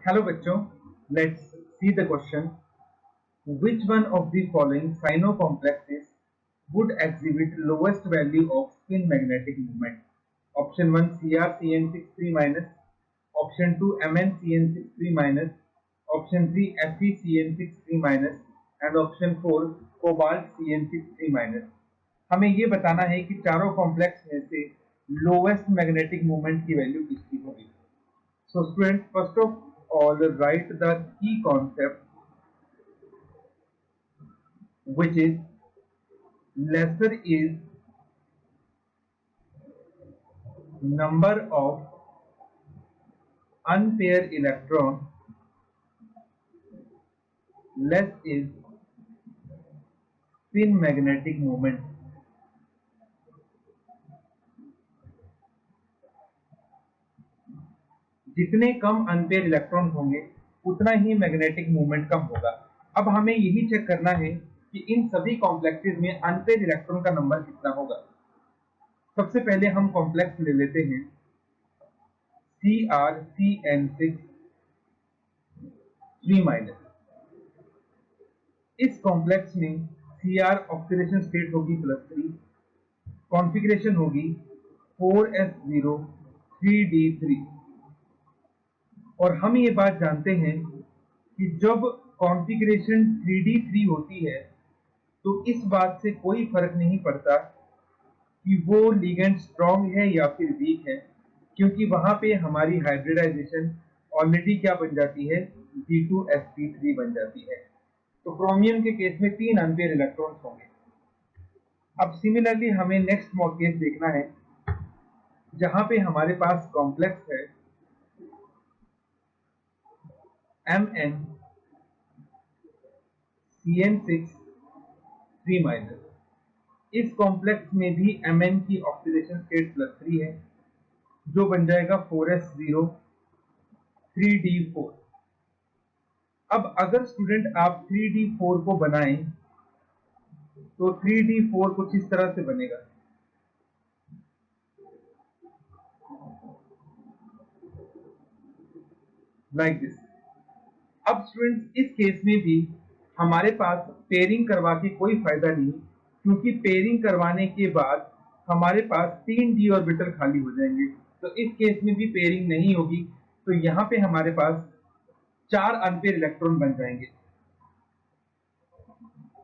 Hello बच्चों, let's see the question. Which one of the following sinocomplexes would exhibit lowest value of spin magnetic moment? Option 1 CrCN63 minus, option 2 MnCN63 minus, option 3 FeCN63 minus and option 4 cobalt CN63 minus. हमें ये बताना है कि चारों complex में से lowest magnetic moment की value किसकी होगी. So students, first of all, write the key concept, which is lesser is number of unpaired electron, less is spin magnetic moment. जितने कम अनपेयर इलेक्ट्रॉन होंगे उतना ही मैग्नेटिक मूवमेंट कम होगा. अब हमें यही चेक करना है कि इन सभी कॉम्प्लेक्सेस में अनपेयर इलेक्ट्रॉन का नंबर कितना होगा. सबसे पहले हम कॉम्प्लेक्स ले लेते हैं CrCN6 3 माइनस. इस कॉम्प्लेक्स में Cr ऑक्सीडेशन स्टेट होगी +3, कॉन्फ़िगरेशन होगी 4s0 3d3. और हम ये बात जानते हैं कि जब कॉन्फ़िगरेशन 3d3 होती है तो इस बात से कोई फर्क नहीं पड़ता कि वो लिगेंड स्ट्रॉन्ग है या फिर वीक है, क्योंकि वहां पे हमारी हाइब्रिडाइजेशन ऑलरेडी क्या बन जाती है, G2sp3 बन जाती है. तो क्रोमियम के केस में 3 अनपेयर इलेक्ट्रॉन्स होंगे. अब सिमिलरली हमें नेक्स्ट केस देखना है जहां पे हमारे पास कॉम्प्लेक्स है MnCN6 3 माइनस. इस कॉम्प्लेक्स में भी Mn की ऑक्सीडेशन स्टेट +3 है, जो बन जाएगा 4s0 3d4. अब अगर स्टूडेंट आप 3d4 को बनाएं तो 3d4 कुछ इस तरह से बनेगा. Like this. अब स्टूडेंट्स इस केस में भी हमारे पास पेयरिंग करवा के कोई फायदा नहीं, क्योंकि पेयरिंग करवाने के बाद हमारे पास 3 d ऑर्बिटल खाली हो जाएंगे. तो इस केस में भी पेयरिंग नहीं होगी, तो यहाँ पे हमारे पास 4 अनपेयर इलेक्ट्रॉन बन जाएंगे.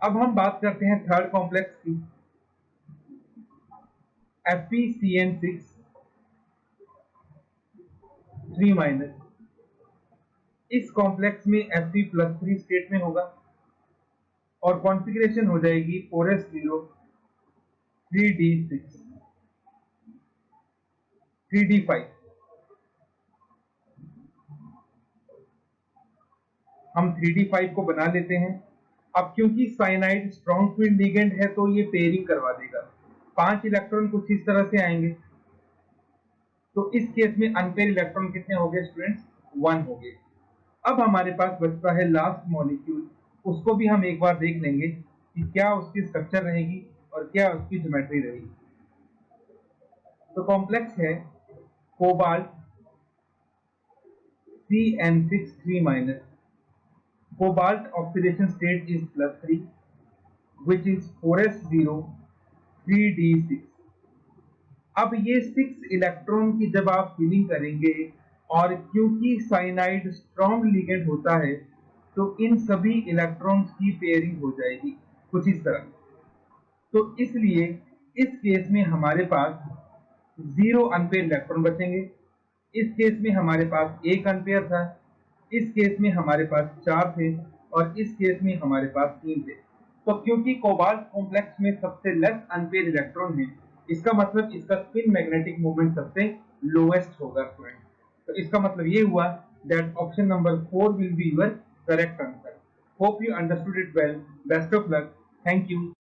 अब हम बात करते हैं थर्ड कॉम्प्लेक्स की, FeCN6 3 माइनस. इस कॉम्प्लेक्स में Fe+3 स्टेट में होगा और कॉन्फ़िगरेशन हो जाएगी 4s0 3d6 3d5. हम 3d5 को बना लेते हैं. अब क्योंकि साइनाइड स्ट्रॉन्ग फील्ड लिगेंड है तो ये पेयरिंग करवा देगा. 5 इलेक्ट्रॉन कुछ इस तरह से आएंगे. तो इस केस में अनपेयर इलेक्ट्रॉन कितने हो गए स्टूडेंट्स, 1 हो गए. अब हमारे पास बचता है लास्ट मॉलिक्यूल. उसको भी हम एक बार देख लेंगे कि क्या उसकी स्ट्रक्चर रहेगी और क्या उसकी ज्योमेट्री रहेगी. तो कॉम्प्लेक्स है cobalt CN6 3 minus. Cobalt oxidation state is +3, which is 4s0 3d6. अब ये 6 इलेक्ट्रॉन की जब आप फिलिंग करेंगे और क्योंकि साइनाइड स्ट्रॉन्ग लिगेंड होता है तो इन सभी इलेक्ट्रॉन्स की पेयरिंग हो जाएगी कुछ इस तरह. तो इसलिए इस केस में हमारे पास 0 अनपेयर इलेक्ट्रॉन बचेंगे. इस केस में हमारे पास 1 अनपेयर था, इस केस में हमारे पास 4 थे और इस केस में हमारे पास 3 थे. तो क्योंकि कोबाल्ट कॉम्प्लेक्स में सबसे लेस अनपेयर इलेक्ट्रॉन है, इसका मतलब इसका स्पिन मैग्नेटिक मोमेंट सबसे लोएस्ट होगा स्टूडेंट. तो इसका मतलब ये हुआ that option number 4 will be your correct answer. Hope you understood it well. Best of luck. Thank you.